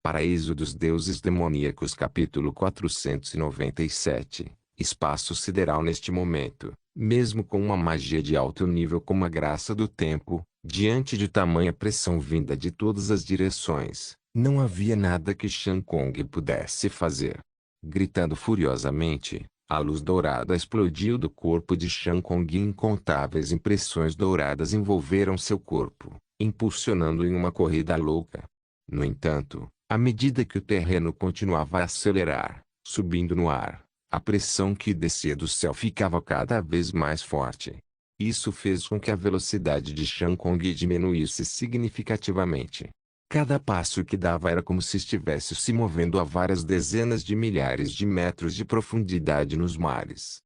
Paraíso dos Deuses Demoníacos capítulo 497. Espaço sideral. Neste momento, mesmo com uma magia de alto nível como a graça do tempo, diante de tamanha pressão vinda de todas as direções, não havia nada que Shang Kong pudesse fazer. Gritando furiosamente, a luz dourada explodiu do corpo de Shang Kong e incontáveis impressões douradas envolveram seu corpo, impulsionando em uma corrida louca. No entanto, à medida que o terreno continuava a acelerar, subindo no ar, a pressão que descia do céu ficava cada vez mais forte. Isso fez com que a velocidade de Shang Kong diminuísse significativamente. Cada passo que dava era como se estivesse se movendo a várias dezenas de milhares de metros de profundidade nos mares.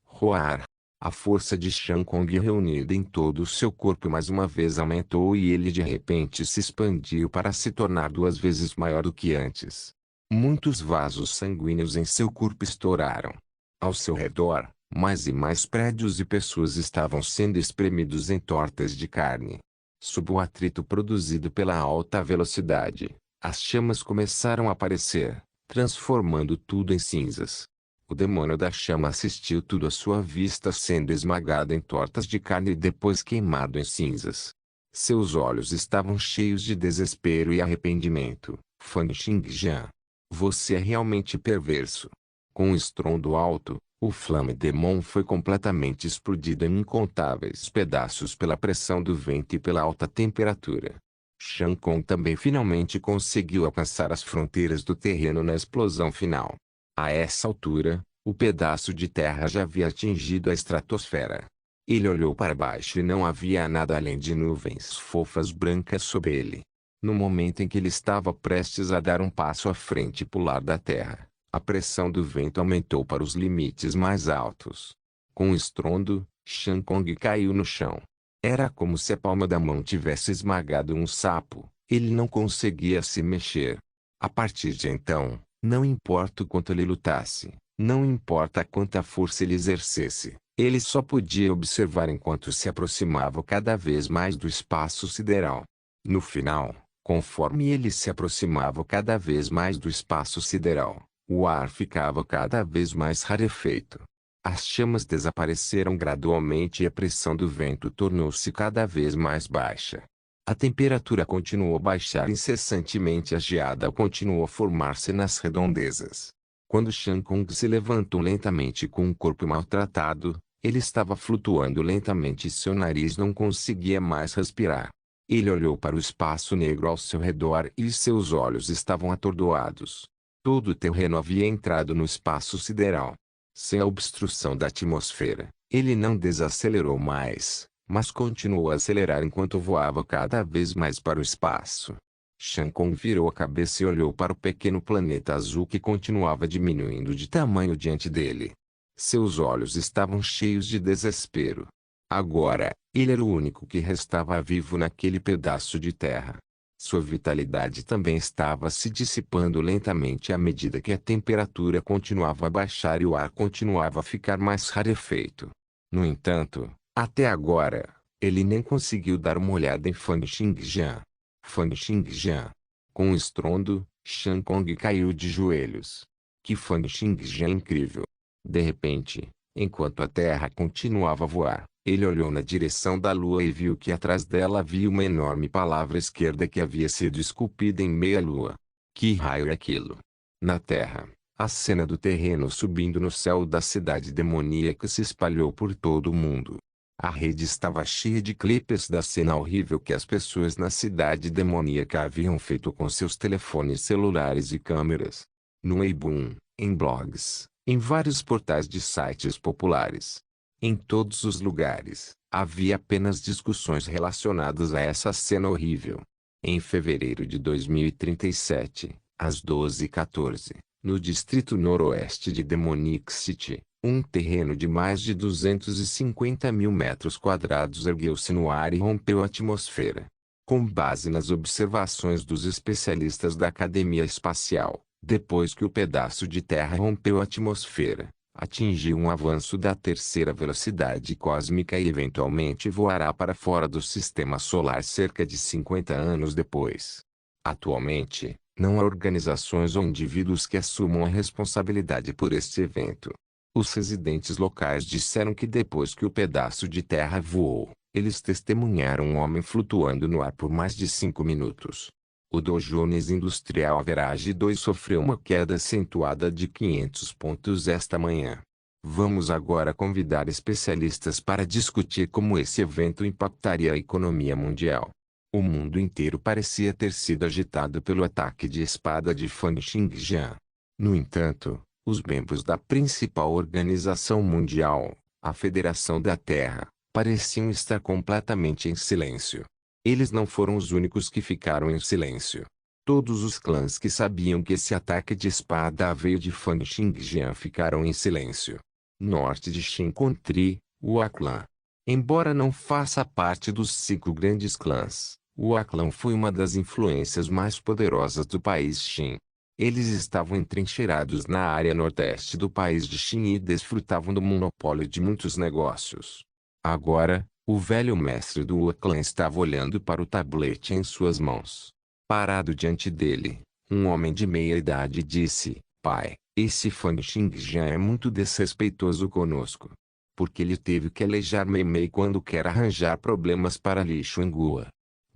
Roar! A força de Shang Kong reunida em todo o seu corpo mais uma vez aumentou e ele de repente se expandiu para se tornar 2 vezes maior do que antes. Muitos vasos sanguíneos em seu corpo estouraram. Ao seu redor, mais e mais prédios e pessoas estavam sendo espremidos em tortas de carne. Sob o atrito produzido pela alta velocidade, as chamas começaram a aparecer, transformando tudo em cinzas. O demônio da chama assistiu tudo à sua vista sendo esmagado em tortas de carne e depois queimado em cinzas. Seus olhos estavam cheios de desespero e arrependimento. Fan Xingjian, você é realmente perverso. Com um estrondo alto, o Flame Demon foi completamente explodido em incontáveis pedaços pela pressão do vento e pela alta temperatura. Shang Kong também finalmente conseguiu alcançar as fronteiras do terreno na explosão final. A essa altura, o pedaço de terra já havia atingido a estratosfera. Ele olhou para baixo e não havia nada além de nuvens fofas brancas sobre ele. No momento em que ele estava prestes a dar um passo à frente e pular da terra, a pressão do vento aumentou para os limites mais altos. Com um estrondo, Shang Kong caiu no chão. Era como se a palma da mão tivesse esmagado um sapo. Ele não conseguia se mexer. A partir de então, não importa o quanto ele lutasse, não importa quanta força ele exercesse, ele só podia observar enquanto se aproximava cada vez mais do espaço sideral. No final, conforme ele se aproximava cada vez mais do espaço sideral, o ar ficava cada vez mais rarefeito. As chamas desapareceram gradualmente e a pressão do vento tornou-se cada vez mais baixa. A temperatura continuou a baixar incessantemente e a geada continuou a formar-se nas redondezas. Quando Shang Kong se levantou lentamente com um corpo maltratado, ele estava flutuando lentamente e seu nariz não conseguia mais respirar. Ele olhou para o espaço negro ao seu redor e seus olhos estavam atordoados. Todo o terreno havia entrado no espaço sideral. Sem a obstrução da atmosfera, ele não desacelerou mais, mas continuou a acelerar enquanto voava cada vez mais para o espaço. Shang Kong virou a cabeça e olhou para o pequeno planeta azul que continuava diminuindo de tamanho diante dele. Seus olhos estavam cheios de desespero. Agora, ele era o único que restava vivo naquele pedaço de terra. Sua vitalidade também estava se dissipando lentamente à medida que a temperatura continuava a baixar e o ar continuava a ficar mais rarefeito. No entanto, até agora, ele nem conseguiu dar uma olhada em Fan Xingjian. Fan Xingjian. Com um estrondo, Shang Kong caiu de joelhos. Que Fan Xingjian incrível! De repente, enquanto a terra continuava a voar, ele olhou na direção da lua e viu que atrás dela havia uma enorme palavra esquerda que havia sido esculpida em meia lua. Que raio é aquilo? Na terra, a cena do terreno subindo no céu da cidade demoníaca se espalhou por todo o mundo. A rede estava cheia de clipes da cena horrível que as pessoas na cidade demoníaca haviam feito com seus telefones celulares e câmeras. No Weibo, em blogs, em vários portais de sites populares. Em todos os lugares, havia apenas discussões relacionadas a essa cena horrível. Em fevereiro de 2037, às 12h14, no distrito noroeste de Demonic City, um terreno de mais de 250 mil metros quadrados ergueu-se no ar e rompeu a atmosfera. Com base nas observações dos especialistas da Academia Espacial, depois que o pedaço de terra rompeu a atmosfera, atingiu um avanço da terceira velocidade cósmica e eventualmente voará para fora do sistema solar cerca de 50 anos depois. Atualmente, não há organizações ou indivíduos que assumam a responsabilidade por este evento. Os residentes locais disseram que depois que o pedaço de terra voou, eles testemunharam um homem flutuando no ar por mais de 5 minutos. O Dow Jones Industrial Average 2 sofreu uma queda acentuada de 500 pontos esta manhã. Vamos agora convidar especialistas para discutir como esse evento impactaria a economia mundial. O mundo inteiro parecia ter sido agitado pelo ataque de espada de Fan Xinjiang. No entanto, os membros da principal organização mundial, a Federação da Terra, pareciam estar completamente em silêncio. Eles não foram os únicos que ficaram em silêncio. Todos os clãs que sabiam que esse ataque de espada veio de Fan Xinjiang ficaram em silêncio. Norte de Xin Country, o A-Clã. Embora não faça parte dos 5 grandes clãs, o A-Clã foi uma das influências mais poderosas do país Xin. Eles estavam entrincheirados na área nordeste do país de Xin e desfrutavam do monopólio de muitos negócios. Agora, o velho mestre do A-Clã estava olhando para o tablete em suas mãos. Parado diante dele, um homem de meia idade disse: "Pai, esse Fan Xinjiang é muito desrespeitoso conosco. Porque ele teve que alejar Meimei quando quer arranjar problemas para Li Xuanhua.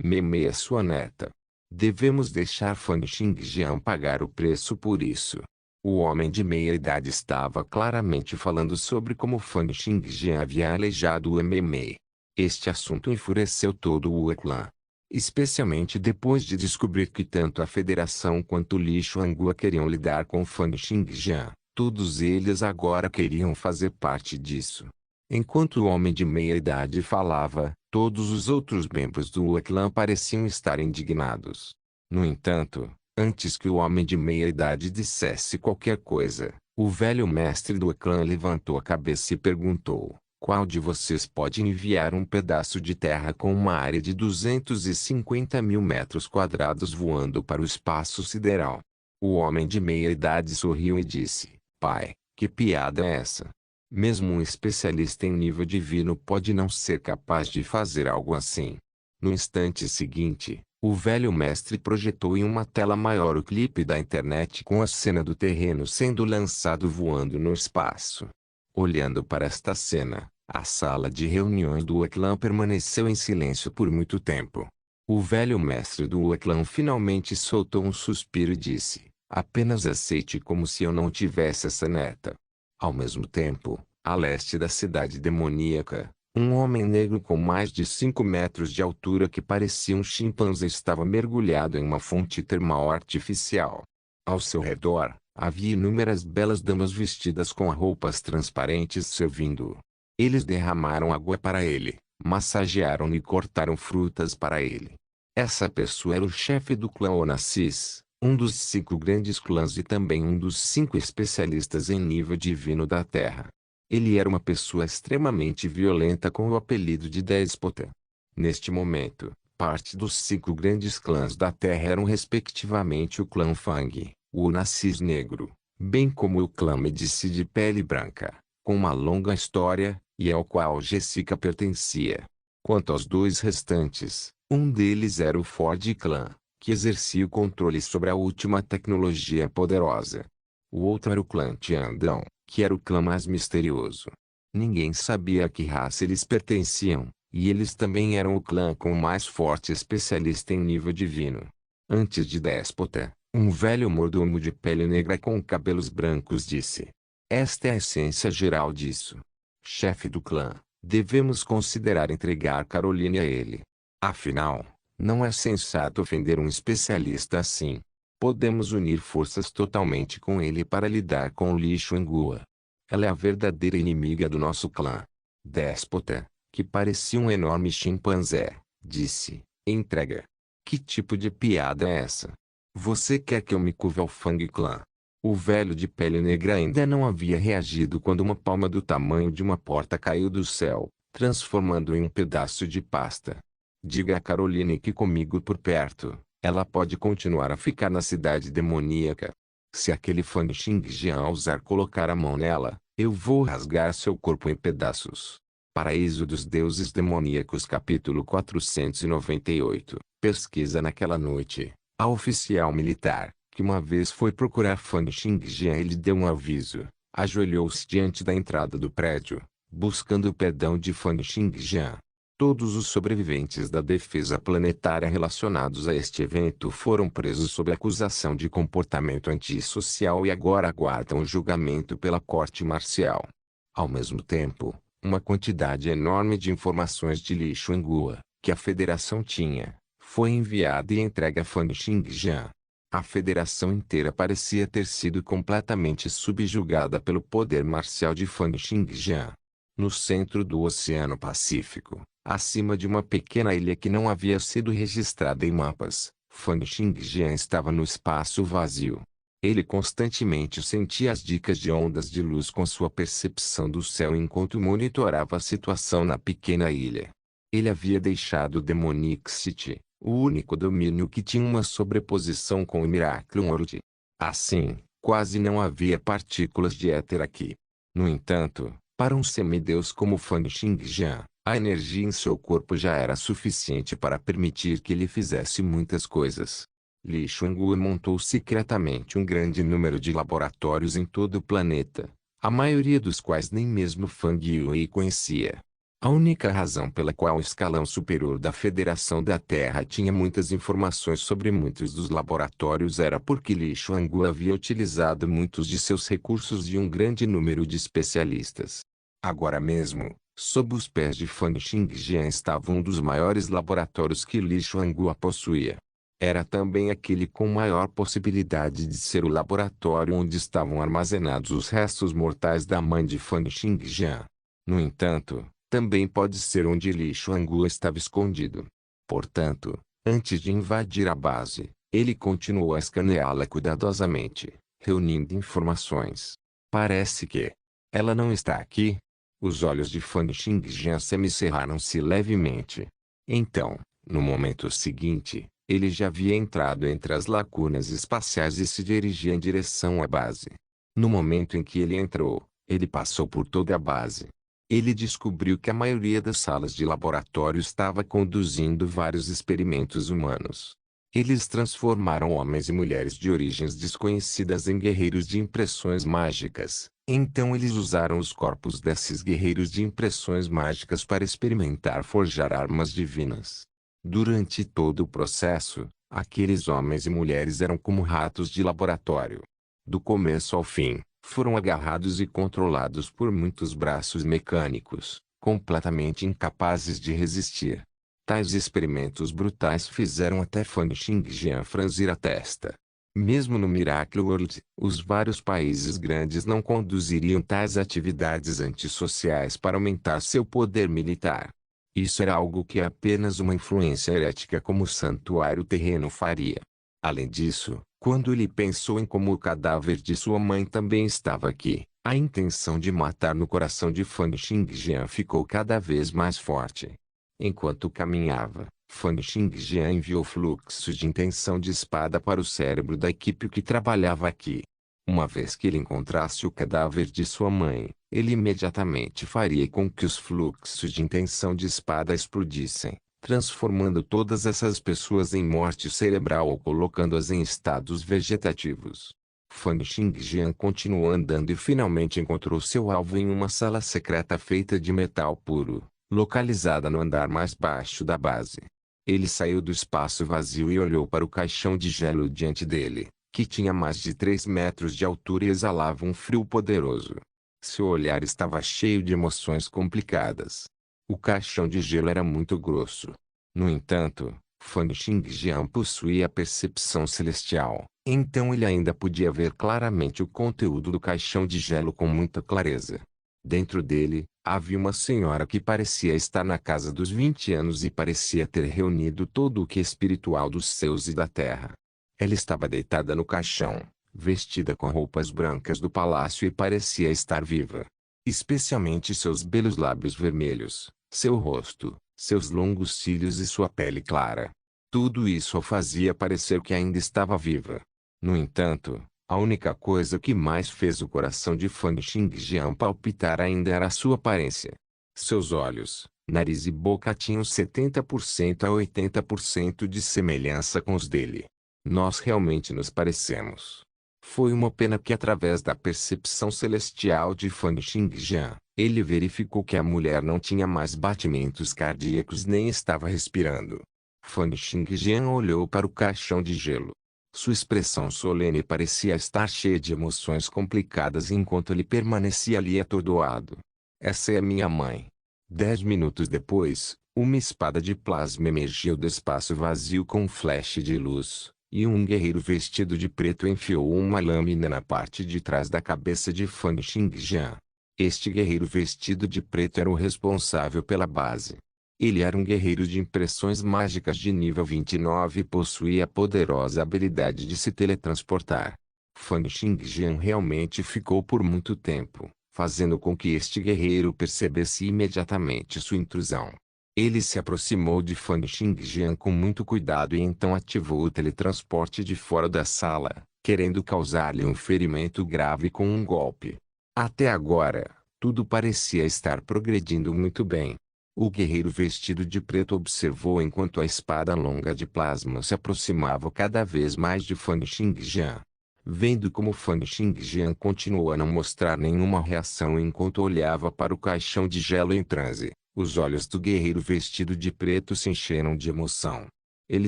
Meimei é sua neta. Devemos deixar Fan Xinjiang pagar o preço por isso." O homem de meia idade estava claramente falando sobre como Fan Xinjiang havia aleijado o Meimei. Este assunto enfureceu todo o clã. Especialmente depois de descobrir que tanto a Federação quanto Li Xuanhua queriam lidar com Fan Xinjiang. Todos eles agora queriam fazer parte disso. Enquanto o homem de meia idade falava, todos os outros membros do clã pareciam estar indignados. No entanto, antes que o homem de meia idade dissesse qualquer coisa, o velho mestre do clã levantou a cabeça e perguntou: "Qual de vocês pode enviar um pedaço de terra com uma área de 250 mil metros quadrados voando para o espaço sideral?" O homem de meia idade sorriu e disse: "Pai, que piada é essa? Mesmo um especialista em nível divino pode não ser capaz de fazer algo assim." No instante seguinte, o velho mestre projetou em uma tela maior o clipe da internet com a cena do terreno sendo lançado voando no espaço. Olhando para esta cena, a sala de reuniões do clã permaneceu em silêncio por muito tempo. O velho mestre do clã finalmente soltou um suspiro e disse: "Apenas aceite como se eu não tivesse essa neta." Ao mesmo tempo, a leste da cidade demoníaca, um homem negro com mais de 5 metros de altura que parecia um chimpanzé estava mergulhado em uma fonte termal artificial. Ao seu redor, havia inúmeras belas damas vestidas com roupas transparentes servindo-o. Eles derramaram água para ele, massagearam e cortaram frutas para ele. Essa pessoa era o chefe do clã Onassis, um dos 5 grandes clãs e também um dos 5 especialistas em nível divino da Terra. Ele era uma pessoa extremamente violenta com o apelido de Déspota. Neste momento, parte dos 5 grandes clãs da Terra eram respectivamente o clã Fang, o Onassis Negro, bem como o clã Medici de Pele Branca, com uma longa história, e ao qual Jessica pertencia. Quanto aos 2 restantes, um deles era o Ford Clã, que exercia o controle sobre a última tecnologia poderosa. O outro era o clã Tiandão, que era o clã mais misterioso. Ninguém sabia a que raça eles pertenciam, e eles também eram o clã com o mais forte especialista em nível divino. Antes de Déspota, um velho mordomo de pele negra com cabelos brancos disse: "Esta é a essência geral disso. Chefe do clã, devemos considerar entregar Caroline a ele. Afinal, não é sensato ofender um especialista assim. Podemos unir forças totalmente com ele para lidar com Li Xuanhua. Ela é a verdadeira inimiga do nosso clã." Déspota, que parecia um enorme chimpanzé, disse: "Entrega. Que tipo de piada é essa? Você quer que eu me curve ao Fang Clã?" O velho de pele negra ainda não havia reagido quando uma palma do tamanho de uma porta caiu do céu, transformando-o em um pedaço de pasta. "Diga a Caroline que comigo por perto, ela pode continuar a ficar na cidade demoníaca. Se aquele Fan Xinjiang ousar colocar a mão nela, eu vou rasgar seu corpo em pedaços." Paraíso dos Deuses Demoníacos capítulo 498. Pesquisa naquela noite, A oficial militar, que uma vez foi procurar Fan Xingjian e lhe deu um aviso, ajoelhou-se diante da entrada do prédio, buscando o perdão de Fan Xingjian. Todos os sobreviventes da defesa planetária relacionados a este evento foram presos sob acusação de comportamento antissocial e agora aguardam o julgamento pela corte marcial. Ao mesmo tempo, uma quantidade enorme de informações de Li Xuangue, que a Federação tinha, foi enviada e entregue a Fan Xingjian. A Federação inteira parecia ter sido completamente subjugada pelo poder marcial de Fan Xingjian. No centro do Oceano Pacífico, acima de uma pequena ilha que não havia sido registrada em mapas, Fan Xingjian estava no espaço vazio. Ele constantemente sentia as dicas de ondas de luz com sua percepção do céu enquanto monitorava a situação na pequena ilha. Ele havia deixado Demonic City, o único domínio que tinha uma sobreposição com o Miracle World. Assim, quase não havia partículas de éter aqui. No entanto, para um semideus como Fan Xingjian, a energia em seu corpo já era suficiente para permitir que ele fizesse muitas coisas. Li Xuangue montou secretamente um grande número de laboratórios em todo o planeta, a maioria dos quais nem mesmo Fang Yue conhecia. A única razão pela qual o escalão superior da Federação da Terra tinha muitas informações sobre muitos dos laboratórios era porque Li Xuangue havia utilizado muitos de seus recursos e um grande número de especialistas. Agora mesmo, sob os pés de Fan Xingjian estava um dos maiores laboratórios que Li Xuangue possuía. Era também aquele com maior possibilidade de ser o laboratório onde estavam armazenados os restos mortais da mãe de Fan Xingjian. No entanto, também pode ser onde Li Xuangue estava escondido. Portanto, antes de invadir a base, ele continuou a escaneá-la cuidadosamente, reunindo informações. Parece que ela não está aqui. Os olhos de Fan Xingjian semicerraram-se levemente. Então, no momento seguinte, ele já havia entrado entre as lacunas espaciais e se dirigia em direção à base. No momento em que ele entrou, ele passou por toda a base. Ele descobriu que a maioria das salas de laboratório estava conduzindo vários experimentos humanos. Eles transformaram homens e mulheres de origens desconhecidas em guerreiros de impressões mágicas. Então eles usaram os corpos desses guerreiros de impressões mágicas para experimentar forjar armas divinas. Durante todo o processo, aqueles homens e mulheres eram como ratos de laboratório. Do começo ao fim, foram agarrados e controlados por muitos braços mecânicos, completamente incapazes de resistir. Tais experimentos brutais fizeram até Fan Xingjian franzir a testa. Mesmo no Miracle World, os vários países grandes não conduziriam tais atividades antissociais para aumentar seu poder militar. Isso era algo que apenas uma influência herética como o Santuário Terreno faria. Além disso, quando ele pensou em como o cadáver de sua mãe também estava aqui, a intenção de matar no coração de Fan Xingjian ficou cada vez mais forte. Enquanto caminhava, Fan Xingjian enviou fluxo de intenção de espada para o cérebro da equipe que trabalhava aqui. Uma vez que ele encontrasse o cadáver de sua mãe, ele imediatamente faria com que os fluxos de intenção de espada explodissem, transformando todas essas pessoas em morte cerebral ou colocando-as em estados vegetativos. Fan Xingjian continuou andando e finalmente encontrou seu alvo em uma sala secreta feita de metal puro, localizada no andar mais baixo da base. Ele saiu do espaço vazio e olhou para o caixão de gelo diante dele, que tinha mais de 3 metros de altura e exalava um frio poderoso. Seu olhar estava cheio de emoções complicadas. O caixão de gelo era muito grosso. No entanto, Fan Xingjian possuía a percepção celestial, então ele ainda podia ver claramente o conteúdo do caixão de gelo com muita clareza. Dentro dele, havia uma senhora que parecia estar na casa dos 20 anos e parecia ter reunido todo o que é espiritual dos céus e da terra. Ela estava deitada no caixão, vestida com roupas brancas do palácio e parecia estar viva. Especialmente seus belos lábios vermelhos, seu rosto, seus longos cílios e sua pele clara. Tudo isso a fazia parecer que ainda estava viva. No entanto, a única coisa que mais fez o coração de Fan Xingjian palpitar ainda era a sua aparência. Seus olhos, nariz e boca tinham 70% a 80% de semelhança com os dele. Nós realmente nos parecemos. Foi uma pena que através da percepção celestial de Fan Xingjian, ele verificou que a mulher não tinha mais batimentos cardíacos nem estava respirando. Fan Xingjian olhou para o caixão de gelo. Sua expressão solene parecia estar cheia de emoções complicadas enquanto ele permanecia ali atordoado. Essa é minha mãe. 10 minutos depois, uma espada de plasma emergiu do espaço vazio com um flash de luz, e um guerreiro vestido de preto enfiou uma lâmina na parte de trás da cabeça de Fan Xingjian. Este guerreiro vestido de preto era o responsável pela base. Ele era um guerreiro de impressões mágicas de nível 29 e possuía a poderosa habilidade de se teletransportar. Fan Xingjian realmente ficou por muito tempo, fazendo com que este guerreiro percebesse imediatamente sua intrusão. Ele se aproximou de Fan Xingjian com muito cuidado e então ativou o teletransporte de fora da sala, querendo causar-lhe um ferimento grave com um golpe. Até agora, tudo parecia estar progredindo muito bem. O guerreiro vestido de preto observou enquanto a espada longa de plasma se aproximava cada vez mais de Fan Xingjian. Vendo como Fan Xingjian continuou a não mostrar nenhuma reação enquanto olhava para o caixão de gelo em transe, os olhos do guerreiro vestido de preto se encheram de emoção. Ele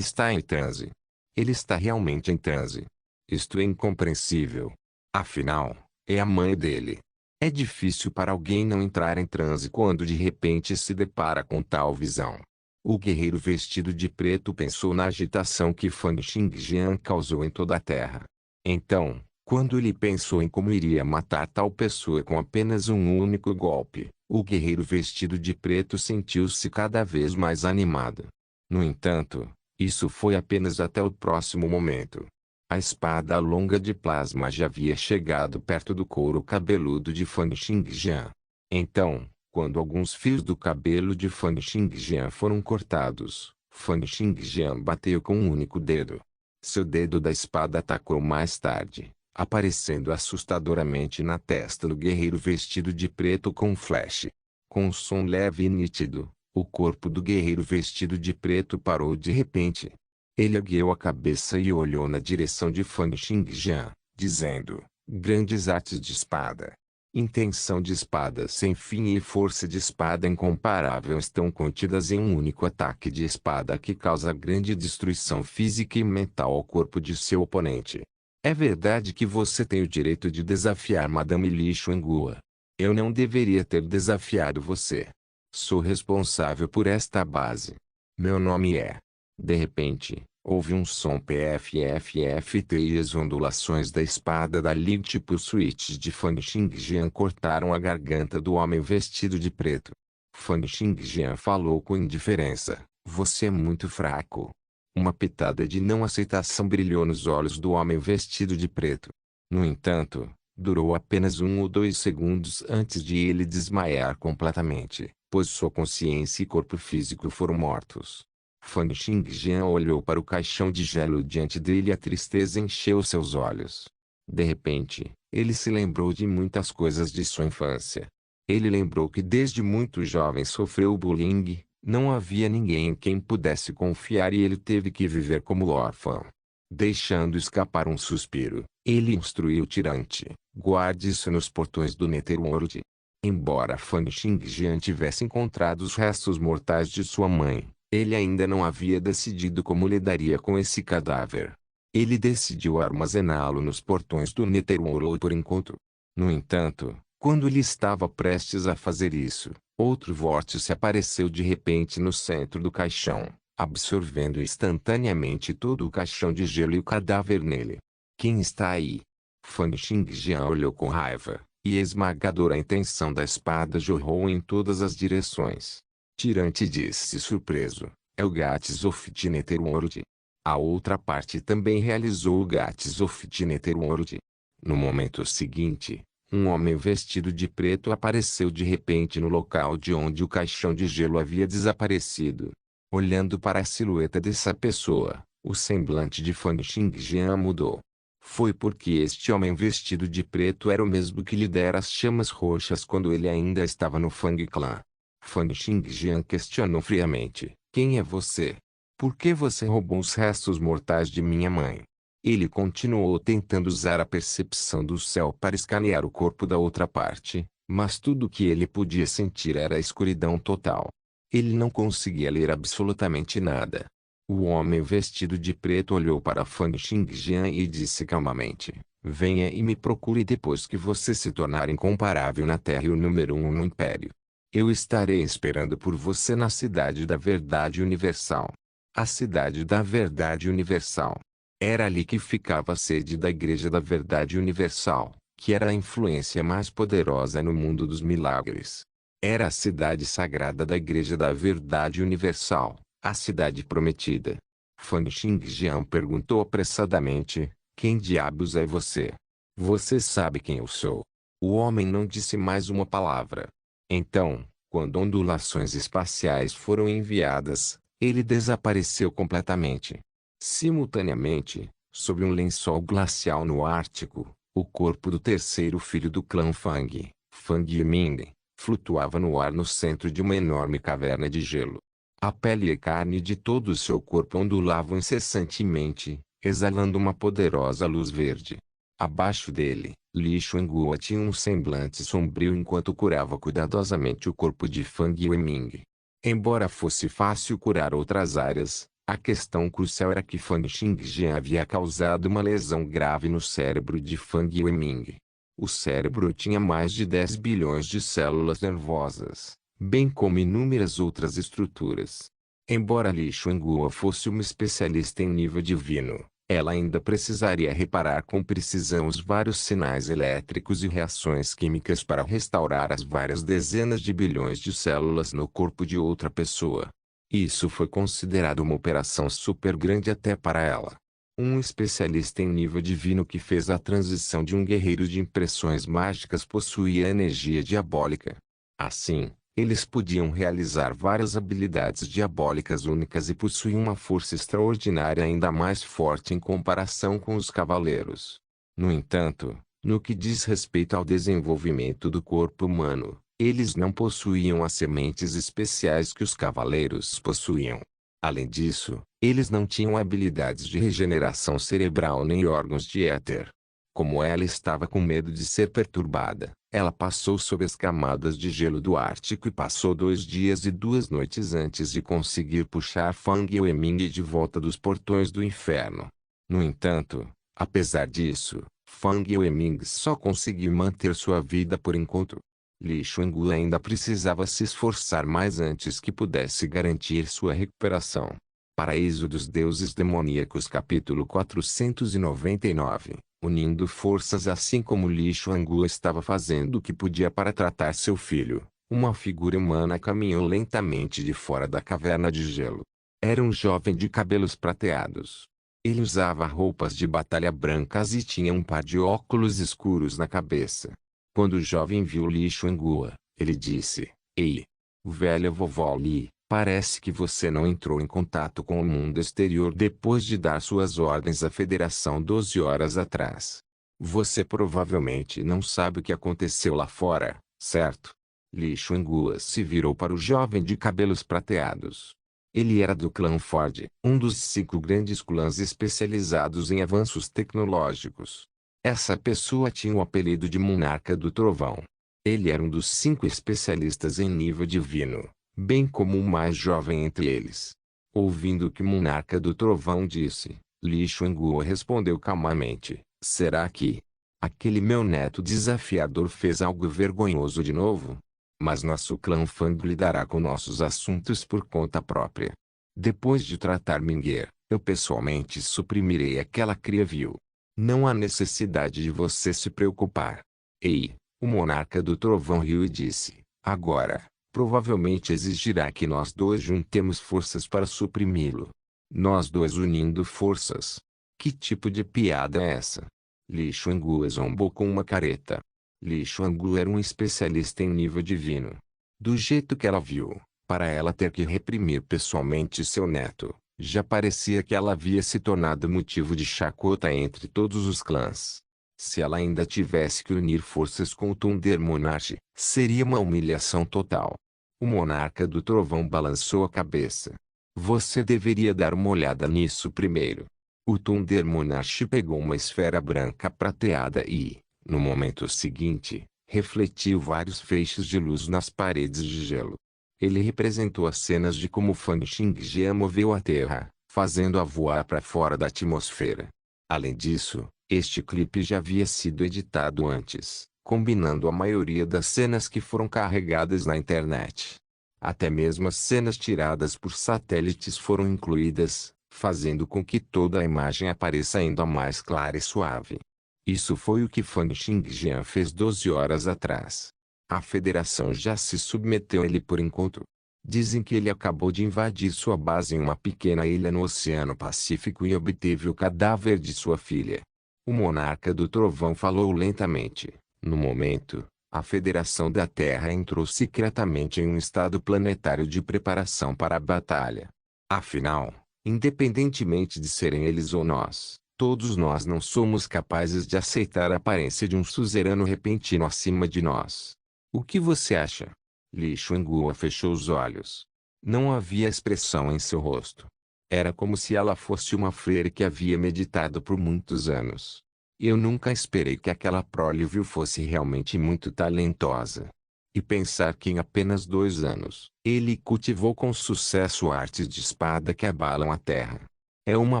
está em transe. Ele está realmente em transe. Isto é incompreensível. Afinal, é a mãe dele. É difícil para alguém não entrar em transe quando de repente se depara com tal visão. O guerreiro vestido de preto pensou na agitação que Fan Xingjian causou em toda a Terra. Então, quando ele pensou em como iria matar tal pessoa com apenas um único golpe, o guerreiro vestido de preto sentiu-se cada vez mais animado. No entanto, isso foi apenas até o próximo momento. A espada longa de plasma já havia chegado perto do couro cabeludo de Fan Xingjian. Então, quando alguns fios do cabelo de Fan Xingjian foram cortados, Fan Xingjian bateu com um único dedo. Seu dedo da espada atacou mais tarde, aparecendo assustadoramente na testa do guerreiro vestido de preto com um flash. Com um som leve e nítido, o corpo do guerreiro vestido de preto parou de repente. Ele ergueu a cabeça e olhou na direção de Fan Xingjian, dizendo: grandes artes de espada. Intenção de espada sem fim e força de espada incomparável estão contidas em um único ataque de espada que causa grande destruição física e mental ao corpo de seu oponente. É verdade que você tem o direito de desafiar Madame Li Xuanghua. Eu não deveria ter desafiado você. Sou responsável por esta base. Meu nome é... De repente, houve um som pfff e as ondulações da espada da Li tipo switch de Fan Xingjian cortaram a garganta do homem vestido de preto. Fan Xingjian falou com indiferença: você é muito fraco. Uma pitada de não aceitação brilhou nos olhos do homem vestido de preto. No entanto, durou apenas 1 ou 2 segundos antes de ele desmaiar completamente, pois sua consciência e corpo físico foram mortos. Fan Xingjian olhou para o caixão de gelo diante dele e a tristeza encheu seus olhos. De repente, ele se lembrou de muitas coisas de sua infância. Ele lembrou que desde muito jovem sofreu bullying, não havia ninguém em quem pudesse confiar e ele teve que viver como órfão. Deixando escapar um suspiro, ele instruiu o tirante: guarde isso nos portões do Netherworld. Embora Fan Xingjian tivesse encontrado os restos mortais de sua mãe, ele ainda não havia decidido como lidaria com esse cadáver. Ele decidiu armazená-lo nos portões do Netherworld por enquanto. No entanto, quando ele estava prestes a fazer isso, outro vórtice apareceu de repente no centro do caixão, absorvendo instantaneamente todo o caixão de gelo e o cadáver nele. Quem está aí? Fan Xingjian olhou com raiva, e a esmagadora intenção da espada jorrou em todas as direções. Tirante disse surpreso: é o Gats of the Netherworld. A outra parte também realizou o Gats of the Netherworld. No momento seguinte, um homem vestido de preto apareceu de repente no local de onde o caixão de gelo havia desaparecido. Olhando para a silhueta dessa pessoa, o semblante de Fan Xingjian mudou. Foi porque este homem vestido de preto era o mesmo que lhe dera as chamas roxas quando ele ainda estava no Fang Clan. Fan Xingjian questionou friamente: quem é você? Por que você roubou os restos mortais de minha mãe? Ele continuou tentando usar a percepção do céu para escanear o corpo da outra parte, mas tudo o que ele podia sentir era a escuridão total. Ele não conseguia ler absolutamente nada. O homem vestido de preto olhou para Fang Xingjian e disse calmamente: venha e me procure depois que você se tornar incomparável na Terra e o número 1 no Império. Eu estarei esperando por você na Cidade da Verdade Universal. A Cidade da Verdade Universal. Era ali que ficava a sede da Igreja da Verdade Universal, que era a influência mais poderosa no mundo dos milagres. Era a cidade sagrada da Igreja da Verdade Universal, a cidade prometida. Fan Xingjian perguntou apressadamente: quem diabos é você? Você sabe quem eu sou? O homem não disse mais uma palavra. Então, quando ondulações espaciais foram enviadas, ele desapareceu completamente. Simultaneamente, sob um lençol glacial no Ártico, o corpo do terceiro filho do clã Fang, Fang Yiming, flutuava no ar no centro de uma enorme caverna de gelo. A pele e carne de todo o seu corpo ondulavam incessantemente, exalando uma poderosa luz verde. Abaixo dele, Li Xuanguo tinha um semblante sombrio enquanto curava cuidadosamente o corpo de Fang Yiming. Embora fosse fácil curar outras áreas, a questão crucial era que Fang Xingjian havia causado uma lesão grave no cérebro de Fang Yiming. O cérebro tinha mais de 10 bilhões de células nervosas, bem como inúmeras outras estruturas. Embora Li Xuanguo fosse uma especialista em nível divino, ela ainda precisaria reparar com precisão os vários sinais elétricos e reações químicas para restaurar as várias dezenas de bilhões de células no corpo de outra pessoa. Isso foi considerado uma operação super grande até para ela. Um especialista em nível divino que fez a transição de um guerreiro de impressões mágicas possuía energia diabólica. Assim, eles podiam realizar várias habilidades diabólicas únicas e possuíam uma força extraordinária ainda mais forte em comparação com os cavaleiros. No entanto, no que diz respeito ao desenvolvimento do corpo humano, eles não possuíam as sementes especiais que os cavaleiros possuíam. Além disso, eles não tinham habilidades de regeneração cerebral nem órgãos de éter. Como ela estava com medo de ser perturbada, ela passou sob as camadas de gelo do Ártico e passou 2 dias e 2 noites antes de conseguir puxar Fang Yiming de volta dos portões do inferno. No entanto, apesar disso, Fang Yiming só conseguiu manter sua vida por enquanto. Li Xuangu ainda precisava se esforçar mais antes que pudesse garantir sua recuperação. Paraíso dos Deuses Demoníacos Capítulo 499. Unindo forças. Assim como Li Xuangu estava fazendo o que podia para tratar seu filho, uma figura humana caminhou lentamente de fora da caverna de gelo. Era um jovem de cabelos prateados. Ele usava roupas de batalha brancas e tinha um par de óculos escuros na cabeça. Quando o jovem viu Li Xuangu, ele disse: Ei, velha vovó Li, parece que você não entrou em contato com o mundo exterior depois de dar suas ordens à Federação 12 horas atrás. Você provavelmente não sabe o que aconteceu lá fora, certo? Li Xuangu se virou para o jovem de cabelos prateados. Ele era do clã Ford, um dos 5 grandes clãs especializados em avanços tecnológicos. Essa pessoa tinha o apelido de Monarca do Trovão. Ele era um dos 5 especialistas em nível divino, bem como o mais jovem entre eles. Ouvindo o que Monarca do Trovão disse, Li Xuangu respondeu calmamente: será que aquele meu neto desafiador fez algo vergonhoso de novo? Mas nosso clã Fang lidará com nossos assuntos por conta própria. Depois de tratar Ming'er, eu pessoalmente suprimirei aquela cria vil. Não há necessidade de você se preocupar. Ei, o monarca do trovão riu e disse: agora, provavelmente exigirá que nós dois juntemos forças para suprimi-lo. Nós dois unindo forças. Que tipo de piada é essa? Li Xuangu zombou com uma careta. Li Xuangu era um especialista em nível divino. Do jeito que ela viu, para ela ter que reprimir pessoalmente seu neto, já parecia que ela havia se tornado motivo de chacota entre todos os clãs. Se ela ainda tivesse que unir forças com o Thunder Monarch, seria uma humilhação total. O monarca do trovão balançou a cabeça. Você deveria dar uma olhada nisso primeiro. O Thunder Monarch pegou uma esfera branca prateada e, no momento seguinte, refletiu vários feixes de luz nas paredes de gelo. Ele representou as cenas de como Fan Xingjian moveu a Terra, fazendo-a voar para fora da atmosfera. Além disso, este clipe já havia sido editado antes, combinando a maioria das cenas que foram carregadas na internet. Até mesmo as cenas tiradas por satélites foram incluídas, fazendo com que toda a imagem apareça ainda mais clara e suave. Isso foi o que Fan Xingjian fez 12 horas atrás. A Federação já se submeteu a ele por enquanto. Dizem que ele acabou de invadir sua base em uma pequena ilha no Oceano Pacífico e obteve o cadáver de sua filha. O monarca do trovão falou lentamente. No momento, a Federação da Terra entrou secretamente em um estado planetário de preparação para a batalha. Afinal, independentemente de serem eles ou nós, todos nós não somos capazes de aceitar a aparência de um suzerano repentino acima de nós. O que você acha? Li Xuanguo fechou os olhos. Não havia expressão em seu rosto. Era como se ela fosse uma freira que havia meditado por muitos anos. Eu nunca esperei que aquela prole fosse realmente muito talentosa. E pensar que em apenas 2 anos, ele cultivou com sucesso artes de espada que abalam a terra. É uma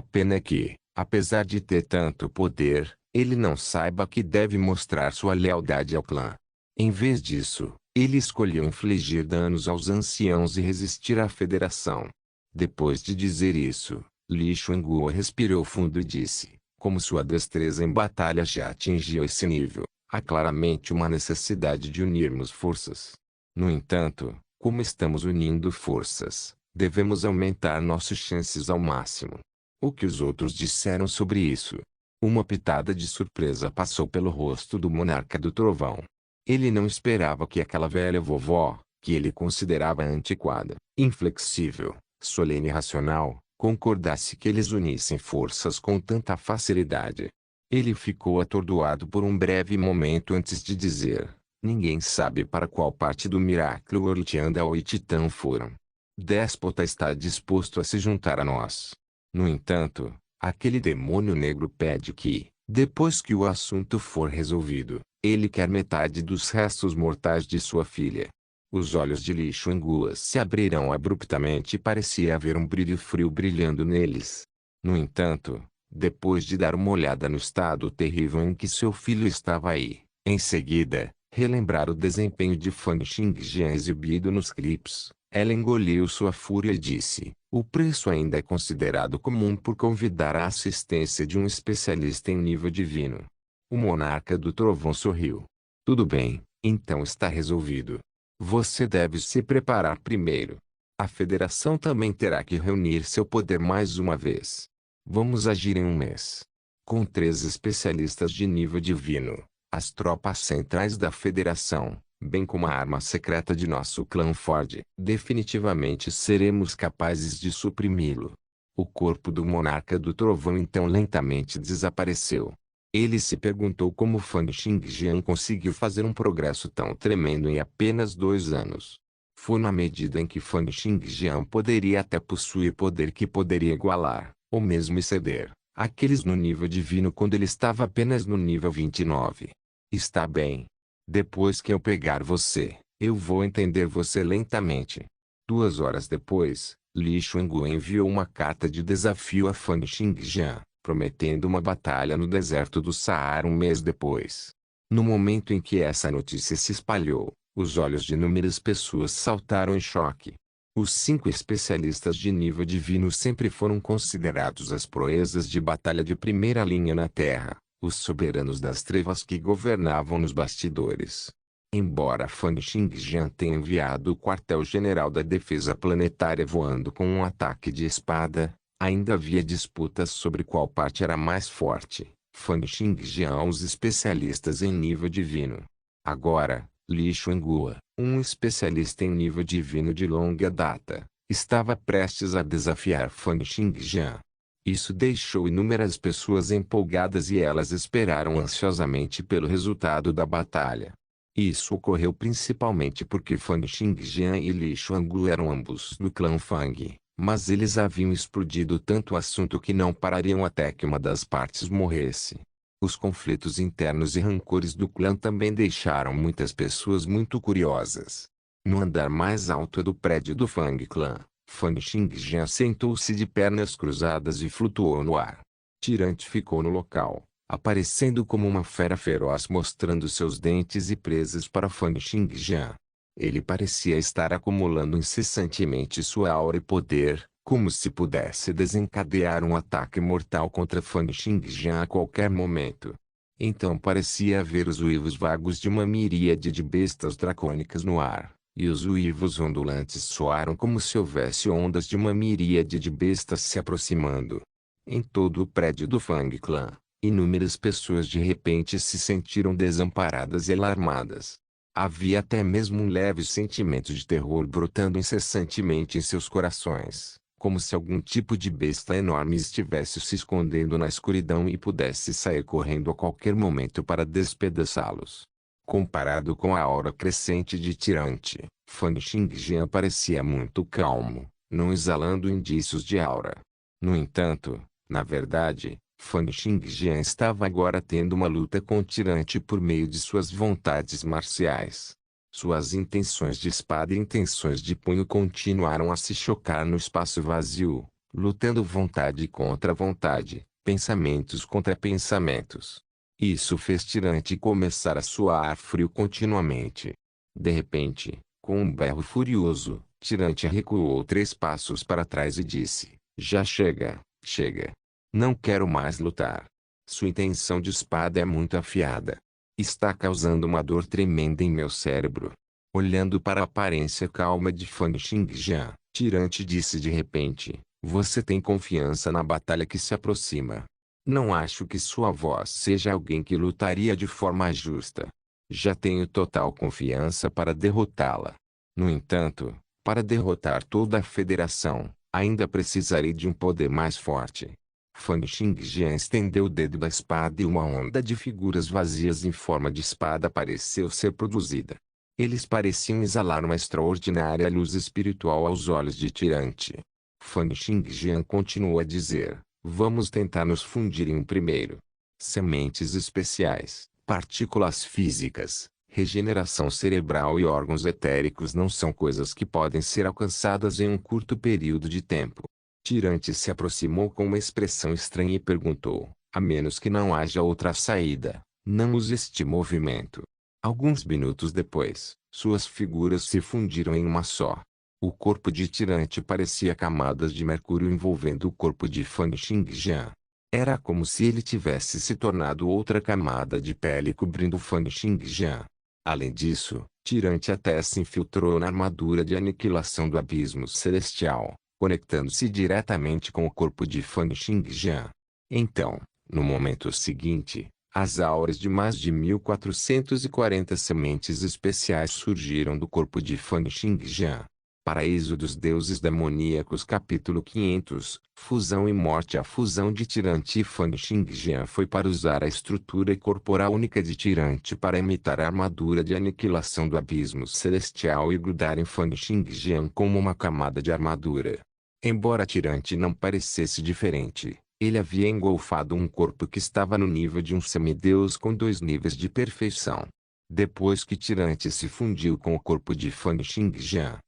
pena que, apesar de ter tanto poder, ele não saiba que deve mostrar sua lealdade ao clã. Em vez disso, ele escolheu infligir danos aos anciãos e resistir à Federação. Depois de dizer isso, Li Xuanguo respirou fundo e disse, como sua destreza em batalha já atingiu esse nível, há claramente uma necessidade de unirmos forças. No entanto, como estamos unindo forças, devemos aumentar nossas chances ao máximo. O que os outros disseram sobre isso? Uma pitada de surpresa passou pelo rosto do monarca do trovão. Ele não esperava que aquela velha vovó, que ele considerava antiquada, inflexível, solene e racional, concordasse que eles unissem forças com tanta facilidade. Ele ficou atordoado por um breve momento antes de dizer, ninguém sabe para qual parte do Miracle World Andal e Titã foram. Déspota está disposto a se juntar a nós. No entanto, aquele demônio negro pede que, depois que o assunto for resolvido, ele quer metade dos restos mortais de sua filha. Os olhos de Li Xuanguo se abriram abruptamente e parecia haver um brilho frio brilhando neles. No entanto, depois de dar uma olhada no estado terrível em que seu filho estava aí, em seguida, relembrar o desempenho de Fan Xingjian exibido nos clipes, ela engoliu sua fúria e disse, o preço ainda é considerado comum por convidar a assistência de um especialista em nível divino. O monarca do trovão sorriu. Tudo bem, então está resolvido. Você deve se preparar primeiro. A Federação também terá que reunir seu poder mais uma vez. Vamos agir em um mês. Com 3 especialistas de nível divino, as tropas centrais da Federação, bem como a arma secreta de nosso clã Ford, definitivamente seremos capazes de suprimi-lo. O corpo do monarca do trovão então lentamente desapareceu. Ele se perguntou como Fan Xingjian conseguiu fazer um progresso tão tremendo em apenas 2 anos. Foi na medida em que Fan Xingjian poderia até possuir poder que poderia igualar, ou mesmo exceder, aqueles no nível divino quando ele estava apenas no nível 29. Está bem. Depois que eu pegar você, eu vou entender você lentamente. 2 horas depois, Li Xuanguo enviou uma carta de desafio a Fan Xingjian, prometendo uma batalha no deserto do Saara um mês depois. No momento em que essa notícia se espalhou, os olhos de inúmeras pessoas saltaram em choque. Os 5 especialistas de nível divino sempre foram considerados as proezas de batalha de primeira linha na Terra, os soberanos das trevas que governavam nos bastidores. Embora Fan Xingjian tenha enviado o quartel-general da defesa planetária voando com um ataque de espada, ainda havia disputas sobre qual parte era mais forte, Fan Xingjian ou os especialistas em nível divino. Agora, Li Xuanguo, um especialista em nível divino de longa data, estava prestes a desafiar Fan Xingjian. Isso deixou inúmeras pessoas empolgadas e elas esperaram ansiosamente pelo resultado da batalha. Isso ocorreu principalmente porque Fan Xingjian e Li Xuanguo eram ambos do clã Fang, Mas eles haviam explodido tanto o assunto que não parariam até que uma das partes morresse. Os conflitos internos e rancores do clã também deixaram muitas pessoas muito curiosas. No andar mais alto do prédio do Fang Clan, Fan Xingjian sentou-se de pernas cruzadas e flutuou no ar. Tirante ficou no local, aparecendo como uma fera feroz mostrando seus dentes e presas para Fan Xingjian. Ele parecia estar acumulando incessantemente sua aura e poder, como se pudesse desencadear um ataque mortal contra Fan Xingjian a qualquer momento. Então parecia haver os uivos vagos de uma miríade de bestas dracônicas no ar, e os uivos ondulantes soaram como se houvesse ondas de uma miríade de bestas se aproximando. Em todo o prédio do Fang Clan, inúmeras pessoas de repente se sentiram desamparadas e alarmadas. Havia até mesmo um leve sentimento de terror brotando incessantemente em seus corações, como se algum tipo de besta enorme estivesse se escondendo na escuridão e pudesse sair correndo a qualquer momento para despedaçá-los. Comparado com a aura crescente de Tirante, Fan Xingjian parecia muito calmo, não exalando indícios de aura. No entanto, na verdade, Fan Xingjian estava agora tendo uma luta com Tirante por meio de suas vontades marciais. Suas intenções de espada e intenções de punho continuaram a se chocar no espaço vazio, lutando vontade contra vontade, pensamentos contra pensamentos. Isso fez Tirante começar a suar frio continuamente. De repente, com um berro furioso, Tirante recuou 3 passos para trás e disse: "Já chega, chega. Não quero mais lutar. Sua intenção de espada é muito afiada. Está causando uma dor tremenda em meu cérebro." Olhando para a aparência calma de Fan Xingjian, Tirante disse de repente: "Você tem confiança na batalha que se aproxima. Não acho que sua voz seja alguém que lutaria de forma justa. Já tenho total confiança para derrotá-la. No entanto, para derrotar toda a federação, ainda precisarei de um poder mais forte." Fan Xingjian estendeu o dedo da espada e uma onda de figuras vazias em forma de espada pareceu ser produzida. Eles pareciam exalar uma extraordinária luz espiritual aos olhos de Tirante. Fan Xingjian continuou a dizer: "Vamos tentar nos fundir em um primeiro. Sementes especiais, partículas físicas, regeneração cerebral e órgãos etéricos não são coisas que podem ser alcançadas em um curto período de tempo." Tirante se aproximou com uma expressão estranha e perguntou: "A menos que não haja outra saída, não use este movimento." Alguns minutos depois, suas figuras se fundiram em uma só. O corpo de Tirante parecia camadas de mercúrio envolvendo o corpo de Fan Xingjian. Era como se ele tivesse se tornado outra camada de pele cobrindo Fan Xingjian. Além disso, Tirante até se infiltrou na armadura de aniquilação do abismo celestial, conectando-se diretamente com o corpo de Fan Xingjian. Então, no momento seguinte, as auras de mais de 1440 sementes especiais surgiram do corpo de Fan Xingjian. Paraíso dos Deuses Demoníacos Capítulo 500 Fusão e Morte. A fusão de Tirante e Fan Xingjian foi para usar a estrutura corporal única de Tirante para imitar a armadura de aniquilação do abismo celestial e grudar em Fan Xingjian como uma camada de armadura. Embora Tirante não parecesse diferente, ele havia engolfado um corpo que estava no nível de um semideus com 2 níveis de perfeição. Depois que Tirante se fundiu com o corpo de Fan Xingjian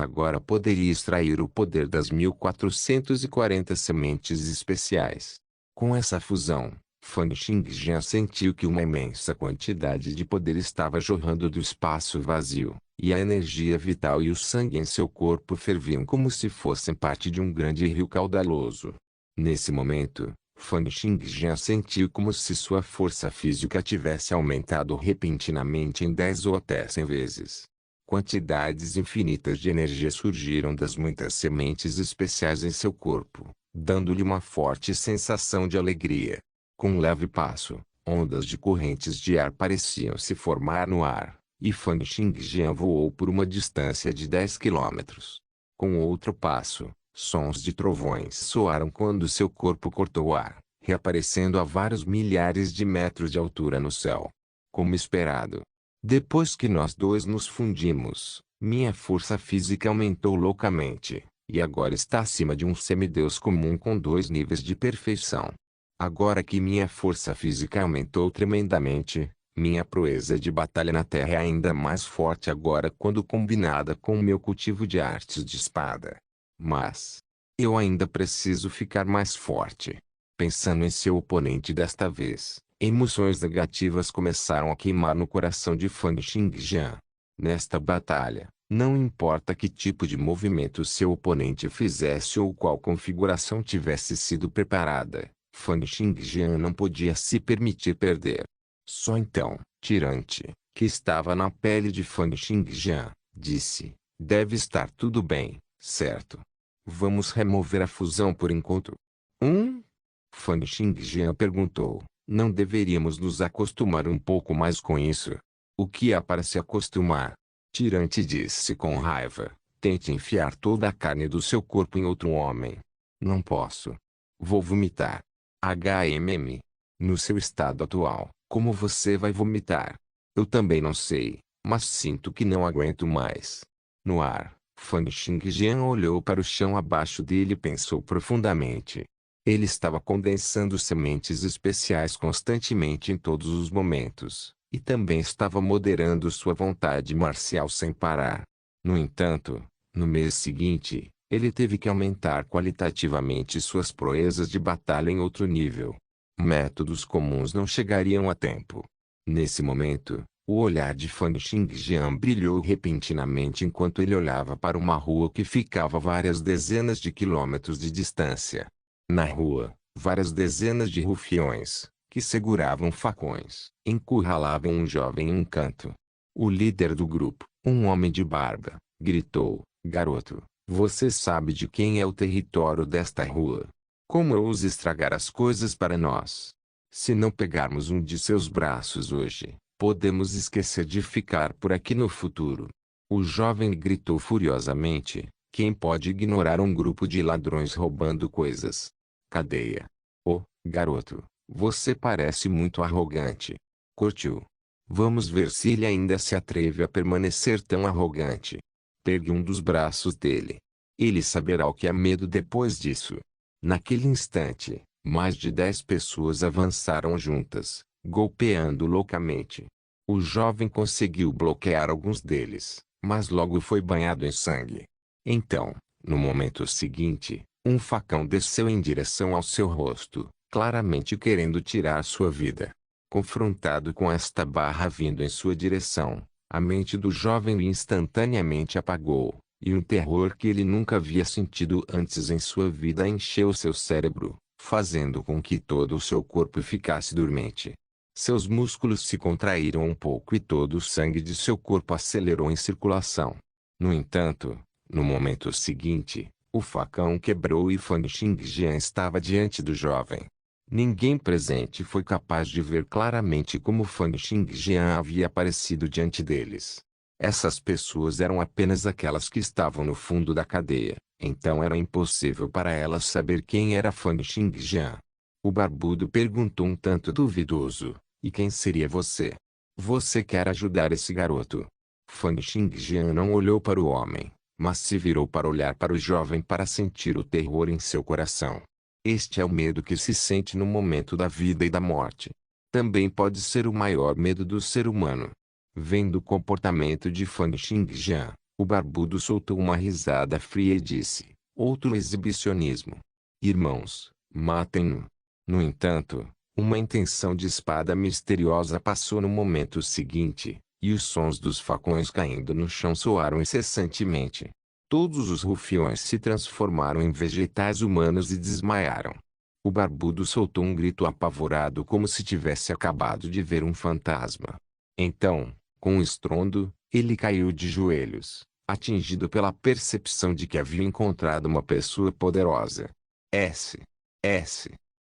agora poderia extrair o poder das 1440 sementes especiais. Com essa fusão, Fan Xingjian sentiu que uma imensa quantidade de poder estava jorrando do espaço vazio, e a energia vital e o sangue em seu corpo ferviam como se fossem parte de um grande rio caudaloso. Nesse momento, Fan Xingjian sentiu como se sua força física tivesse aumentado repentinamente em 10 ou até 100 vezes. Quantidades infinitas de energia surgiram das muitas sementes especiais em seu corpo, dando-lhe uma forte sensação de alegria. Com um leve passo, ondas de correntes de ar pareciam se formar no ar, e Fan Xingjian voou por uma distância de 10 quilômetros. Com outro passo, sons de trovões soaram quando seu corpo cortou o ar, reaparecendo a vários milhares de metros de altura no céu. Como esperado, depois que nós dois nos fundimos, minha força física aumentou loucamente. e agora está acima de um semideus comum com 2 níveis de perfeição. Agora que minha força física aumentou tremendamente, minha proeza de batalha na terra é ainda mais forte agora quando combinada com o meu cultivo de artes de espada. Mas eu ainda preciso ficar mais forte. Pensando em seu oponente desta vez, emoções negativas começaram a queimar no coração de Fan Xingjian. Nesta batalha, não importa que tipo de movimento seu oponente fizesse ou qual configuração tivesse sido preparada, Fan Xingjian não podia se permitir perder. Só então, Tirante, que estava na pele de Fan Xingjian, disse: deve estar tudo bem, certo? Vamos remover a fusão por enquanto. Fan Xingjian perguntou: não deveríamos nos acostumar um pouco mais com isso? O que há para se acostumar? Tirante disse com raiva: tente enfiar toda a carne do seu corpo em outro homem. Não posso. Vou vomitar. No seu estado atual, como você vai vomitar? Eu também não sei, mas sinto que não aguento mais. No ar, Fan Xingjian olhou para o chão abaixo dele e pensou profundamente. Ele estava condensando sementes especiais constantemente em todos os momentos, e também estava moderando sua vontade marcial sem parar. No entanto, no mês seguinte, ele teve que aumentar qualitativamente suas proezas de batalha em outro nível. Métodos comuns não chegariam a tempo. Nesse momento, o olhar de Fan Xingjian brilhou repentinamente enquanto ele olhava para uma rua que ficava a várias dezenas de quilômetros de distância. Na rua, várias dezenas de rufiões, que seguravam facões, encurralavam um jovem em um canto. O líder do grupo, um homem de barba, gritou: garoto, você sabe de quem é o território desta rua? Como ousa estragar as coisas para nós? Se não pegarmos um de seus braços hoje, podemos esquecer de ficar por aqui no futuro. O jovem gritou furiosamente: quem pode ignorar um grupo de ladrões roubando coisas? Cadeia. Oh, garoto, você parece muito arrogante. Curtiu? Vamos ver se ele ainda se atreve a permanecer tão arrogante. Pegue um dos braços dele. Ele saberá o que é medo depois disso. Naquele instante, mais de 10 pessoas avançaram juntas, golpeando loucamente. O jovem conseguiu bloquear alguns deles, mas logo foi banhado em sangue. Então, no momento seguinte, um facão desceu em direção ao seu rosto, claramente querendo tirar sua vida. Confrontado com esta barra vindo em sua direção, a mente do jovem instantaneamente apagou, e um terror que ele nunca havia sentido antes em sua vida encheu seu cérebro, fazendo com que todo o seu corpo ficasse dormente. Seus músculos se contraíram um pouco e todo o sangue de seu corpo acelerou em circulação. No entanto, no momento seguinte, o facão quebrou e Fan Xingjian estava diante do jovem. Ninguém presente foi capaz de ver claramente como Fan Xingjian havia aparecido diante deles. Essas pessoas eram apenas aquelas que estavam no fundo da cadeia, então era impossível para elas saber quem era Fan Xingjian. O barbudo perguntou um tanto duvidoso: e quem seria você? Você quer ajudar esse garoto? Fan Xingjian não olhou para o homem, mas se virou para olhar para o jovem para sentir o terror em seu coração. Este é o medo que se sente no momento da vida e da morte. Também pode ser o maior medo do ser humano. Vendo o comportamento de Fan Xingjian, o barbudo soltou uma risada fria e disse: outro exibicionismo. Irmãos, matem-no. No entanto, uma intenção de espada misteriosa passou no momento seguinte, e os sons dos facões caindo no chão soaram incessantemente. Todos os rufiões se transformaram em vegetais humanos e desmaiaram. O barbudo soltou um grito apavorado como se tivesse acabado de ver um fantasma. Então, com um estrondo, ele caiu de joelhos, atingido pela percepção de que havia encontrado uma pessoa poderosa. S.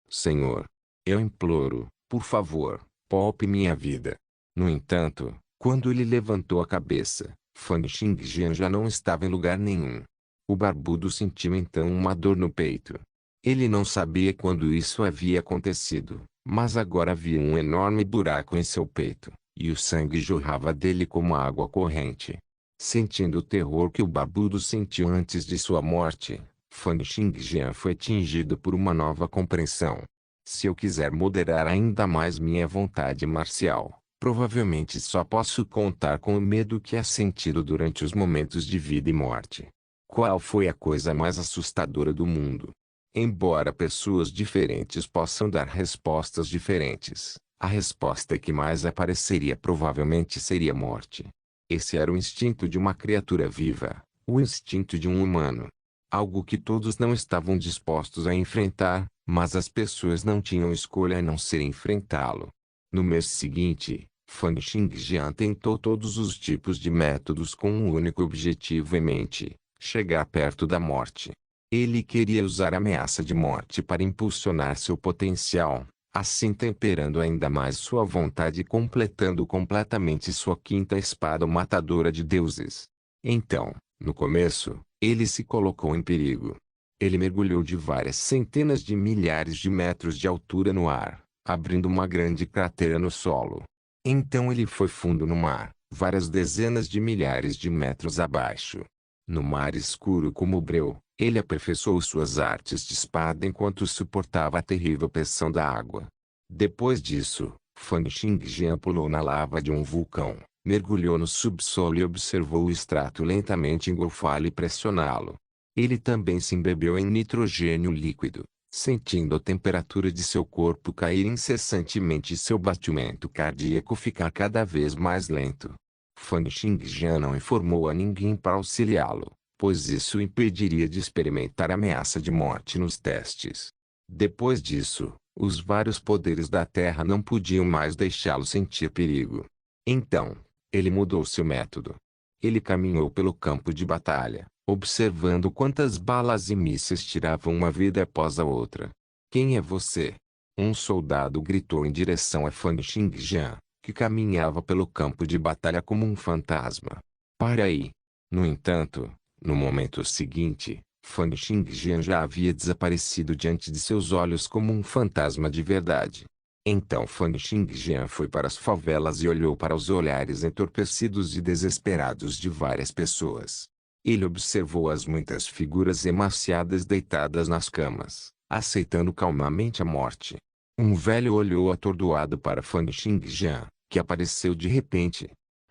Senhor. Eu imploro, por favor, poupe minha vida. No entanto, quando ele levantou a cabeça, Fan Xingjian já não estava em lugar nenhum. O barbudo sentiu então uma dor no peito. Ele não sabia quando isso havia acontecido, mas agora havia um enorme buraco em seu peito, e o sangue jorrava dele como água corrente. Sentindo o terror que o barbudo sentiu antes de sua morte, Fan Xingjian foi atingido por uma nova compreensão. Se eu quiser moderar ainda mais minha vontade marcial, provavelmente só posso contar com o medo que é sentido durante os momentos de vida e morte. Qual foi a coisa mais assustadora do mundo? Embora pessoas diferentes possam dar respostas diferentes, a resposta que mais apareceria provavelmente seria morte. Esse era o instinto de uma criatura viva, o instinto de um humano. Algo que todos não estavam dispostos a enfrentar, mas as pessoas não tinham escolha a não ser enfrentá-lo. No mês seguinte, Fan Xingjian tentou todos os tipos de métodos com um único objetivo em mente: chegar perto da morte. Ele queria usar a ameaça de morte para impulsionar seu potencial, assim temperando ainda mais sua vontade e completando completamente sua quinta espada matadora de deuses. Então, no começo, ele se colocou em perigo. Ele mergulhou de várias centenas de milhares de metros de altura no ar, abrindo uma grande cratera no solo. Então ele foi fundo no mar, várias dezenas de milhares de metros abaixo. No mar escuro como breu, ele aperfeiçoou suas artes de espada enquanto suportava a terrível pressão da água. Depois disso, Fan Xingjian pulou na lava de um vulcão, mergulhou no subsolo e observou o extrato lentamente engolfá-lo e pressioná-lo. Ele também se embebeu em nitrogênio líquido, sentindo a temperatura de seu corpo cair incessantemente e seu batimento cardíaco ficar cada vez mais lento. Fan Xingjian não informou a ninguém para auxiliá-lo, pois isso o impediria de experimentar a ameaça de morte nos testes. Depois disso, os vários poderes da Terra não podiam mais deixá-lo sentir perigo. Então, ele mudou seu método. Ele caminhou pelo campo de batalha, observando quantas balas e mísseis tiravam uma vida após a outra. "Quem é você?" Um soldado gritou em direção a Fan Xingjian, que caminhava pelo campo de batalha como um fantasma. "Pare aí!" No entanto, no momento seguinte, Fan Xingjian já havia desaparecido diante de seus olhos como um fantasma de verdade. Então Fan Xingjian foi para as favelas e olhou para os olhares entorpecidos e desesperados de várias pessoas. Ele observou as muitas figuras emaciadas deitadas nas camas, aceitando calmamente a morte. Um velho olhou atordoado para Fan Xingjian, que apareceu de repente.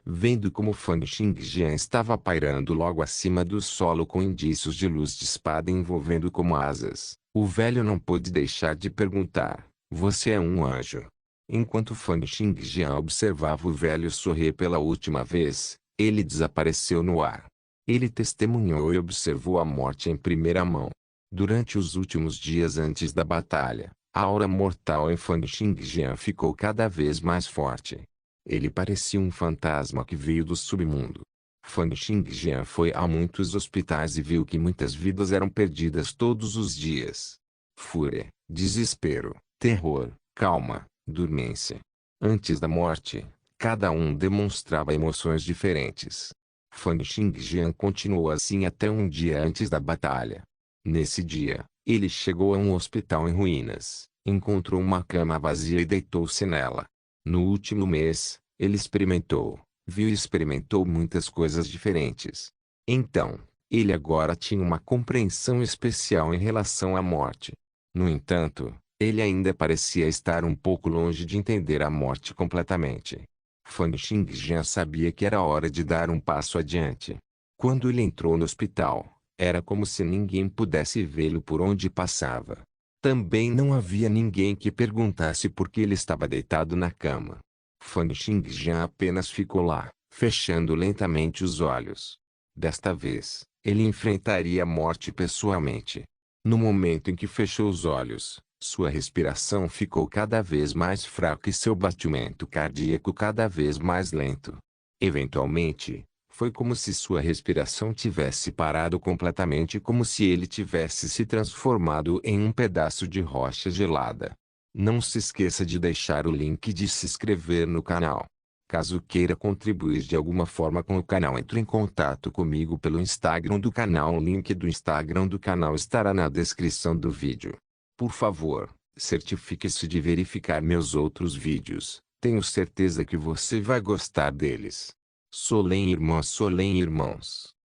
Vendo como Fan Xingjian estava pairando logo acima do solo com indícios de luz de espada envolvendo como asas, o velho não pôde deixar de perguntar: "Você é um anjo?" Enquanto Fan Xingjian observava o velho sorrir pela última vez, ele desapareceu no ar. Ele testemunhou e observou a morte em primeira mão. Durante os últimos dias antes da batalha, a aura mortal em Fan Xingjian ficou cada vez mais forte. Ele parecia um fantasma que veio do submundo. Fan Xingjian foi a muitos hospitais e viu que muitas vidas eram perdidas todos os dias. Fúria, desespero, terror, calma, dormência. Antes da morte, cada um demonstrava emoções diferentes. Fan Xingjian continuou assim até um dia antes da batalha. Nesse dia, ele chegou a um hospital em ruínas, encontrou uma cama vazia e deitou-se nela. No último mês, ele viu e experimentou muitas coisas diferentes. Então, ele agora tinha uma compreensão especial em relação à morte. No entanto, ele ainda parecia estar um pouco longe de entender a morte completamente. Fan Xingjian sabia que era hora de dar um passo adiante. Quando ele entrou no hospital, era como se ninguém pudesse vê-lo por onde passava. Também não havia ninguém que perguntasse por que ele estava deitado na cama. Fan Xingjian apenas ficou lá, fechando lentamente os olhos. Desta vez, ele enfrentaria a morte pessoalmente. No momento em que fechou os olhos, sua respiração ficou cada vez mais fraca e seu batimento cardíaco cada vez mais lento. Eventualmente, foi como se sua respiração tivesse parado completamente, como se ele tivesse se transformado em um pedaço de rocha gelada. Não se esqueça de deixar o link de se inscrever no canal. Caso queira contribuir de alguma forma com o canal, entre em contato comigo pelo Instagram do canal. O link do Instagram do canal estará na descrição do vídeo. Por favor, certifique-se de verificar meus outros vídeos. Tenho certeza que você vai gostar deles. Solém irmãs, solém irmãos.